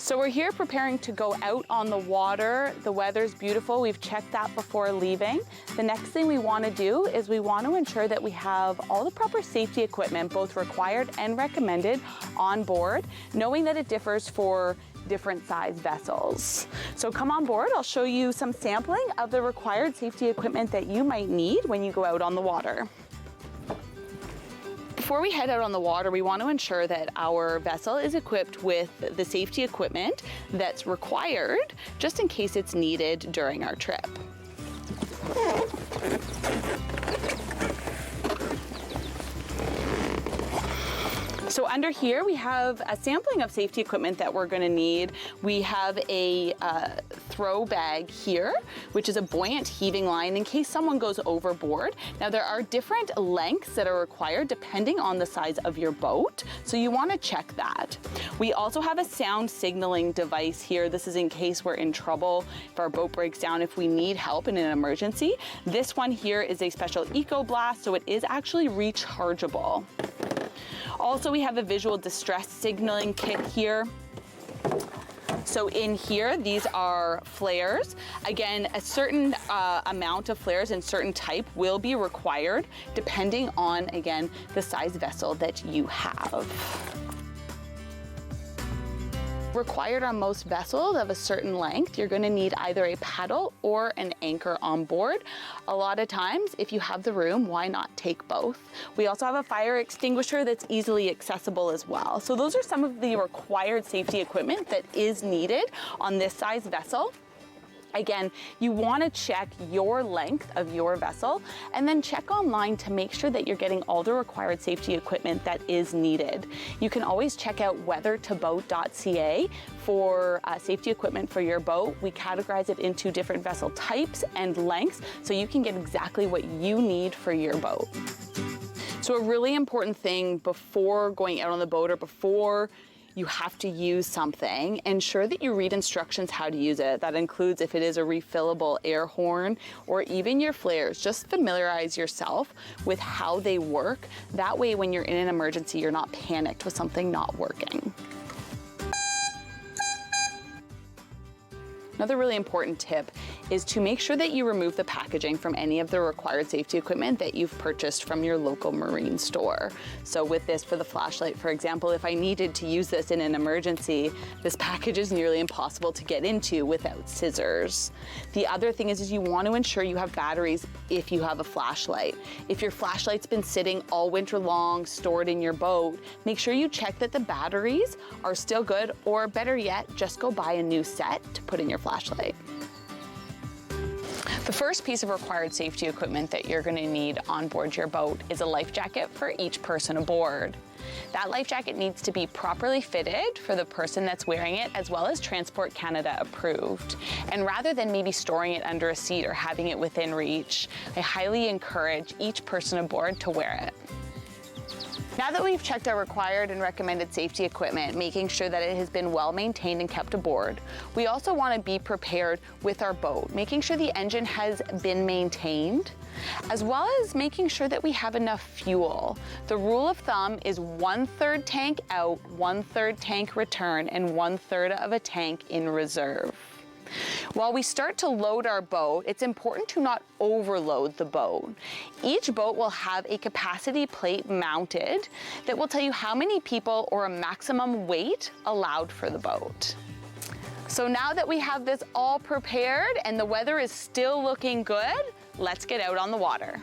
So we're here preparing to go out on the water. The weather's beautiful. We've checked that before leaving. The next thing we want to do is we want to ensure that we have all the proper safety equipment, both required and recommended, on board, knowing that it differs for different size vessels. So come on board, I'll show you some sampling of the required safety equipment that you might need when you go out on the water. Before we head out on the water, we want to ensure that our vessel is equipped with the safety equipment that's required just in case it's needed during our trip. So under here, we have a sampling of safety equipment that we're gonna need. We have a throw bag here, which is a buoyant heaving line in case someone goes overboard. Now there are different lengths that are required depending on the size of your boat, so you wanna check that. We also have a sound signaling device here. This is in case we're in trouble, if our boat breaks down, if we need help in an emergency. This one here is a special eco blast, so it is actually rechargeable. Also, we have a visual distress signaling kit here. So in here, these are flares. Again, a certain amount of flares and certain type will be required depending on, again, the size vessel that you have. Required on most vessels of a certain length, you're gonna need either a paddle or an anchor on board. A lot of times, if you have the room, why not take both? We also have a fire extinguisher that's easily accessible as well. So those are some of the required safety equipment that is needed on this size vessel. Again, you want to check your length of your vessel and then check online to make sure that you're getting all the required safety equipment that is needed. You can always check out weathertoboat.ca for safety equipment for your boat. We categorize it into different vessel types and lengths so you can get exactly what you need for your boat. So a really important thing before going out on the boat or before you have to use something, ensure that you read instructions how to use it. That includes if it is a refillable air horn or even your flares. Just familiarize yourself with how they work. That way, when you're in an emergency, you're not panicked with something not working. Another really important tip is to make sure that you remove the packaging from any of the required safety equipment that you've purchased from your local marine store. So with this, for the flashlight, for example, if I needed to use this in an emergency, this package is nearly impossible to get into without scissors. The other thing is you want to ensure you have batteries if you have a flashlight. If your flashlight's been sitting all winter long, stored in your boat, make sure you check that the batteries are still good, or better yet, just go buy a new set to put in your flashlight. The first piece of required safety equipment that you're going to need on board your boat is a life jacket for each person aboard. That life jacket needs to be properly fitted for the person that's wearing it, as well as Transport Canada approved. And rather than maybe storing it under a seat or having it within reach, I highly encourage each person aboard to wear it. Now that we've checked our required and recommended safety equipment, making sure that it has been well maintained and kept aboard, we also want to be prepared with our boat, making sure the engine has been maintained, as well as making sure that we have enough fuel. The rule of thumb is 1/3 tank out, 1/3 tank return, and 1/3 of a tank in reserve. While we start to load our boat, it's important to not overload the boat. Each boat will have a capacity plate mounted that will tell you how many people or a maximum weight allowed for the boat. So now that we have this all prepared and the weather is still looking good, let's get out on the water.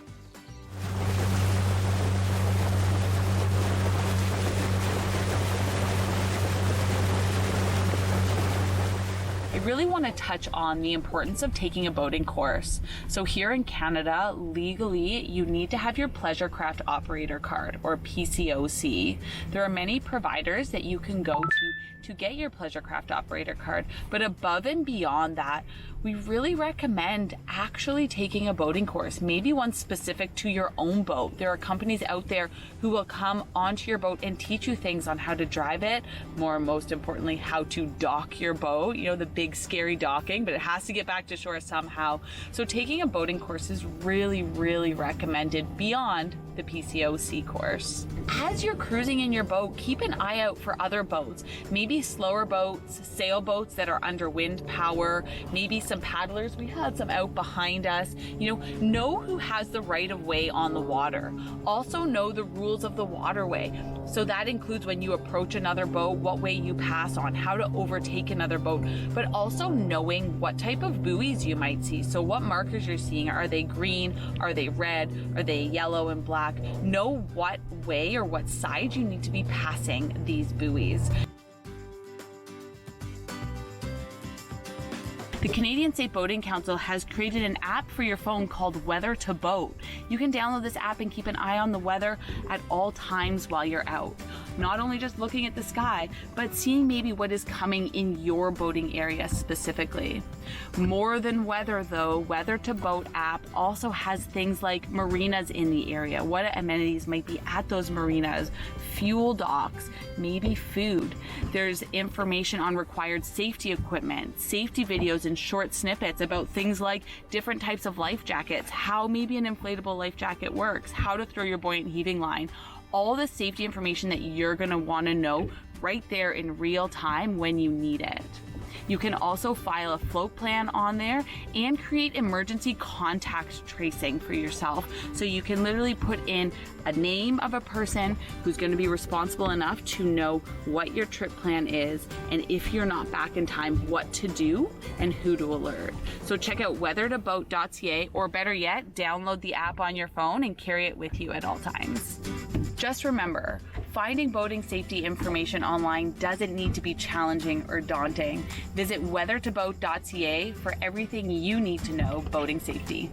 I really want to touch on the importance of taking a boating course. So here in Canada, legally, you need to have your Pleasure Craft Operator Card, or PCOC. There are many providers that you can go to get your Pleasure Craft Operator Card, but above and beyond that, we really recommend actually taking a boating course, maybe one specific to your own boat. There are companies out there who will come onto your boat and teach you things on how to drive it, most importantly, how to dock your boat, you know, the big scary docking, but it has to get back to shore somehow. So taking a boating course is really, really recommended beyond the PCOC course. As you're cruising in your boat, keep an eye out for other boats, maybe slower boats, sailboats that are under wind power, maybe some paddlers. We had some out behind us. Know who has the right of way on the water. Also know the rules of the waterway. So that includes when you approach another boat, what way you pass on, how to overtake another boat, but also knowing what type of buoys you might see. So what markers you're seeing, are they green? Are they red? Are they yellow and black? Know what way or what side you need to be passing these buoys. The Canadian Safe Boating Council has created an app for your phone called Weather to Boat. You can download this app and keep an eye on the weather at all times while you're out. Not only just looking at the sky, but seeing maybe what is coming in your boating area specifically. More than weather though, Weather to Boat app also has things like marinas in the area, what amenities might be at those marinas, fuel docks, maybe food. There's information on required safety equipment, safety videos and short snippets about things like different types of life jackets, how maybe an inflatable life jacket works, how to throw your buoyant heaving line. All the safety information that you're going to want to know right there in real time when you need it. You can also file a float plan on there and create emergency contact tracing for yourself. So you can literally put in a name of a person who's going to be responsible enough to know what your trip plan is, and if you're not back in time, what to do and who to alert. So check out weathertoboat.ca, or better yet, download the app on your phone and carry it with you at all times. Just remember, finding boating safety information online doesn't need to be challenging or daunting. Visit weathertoboat.ca for everything you need to know boating safety.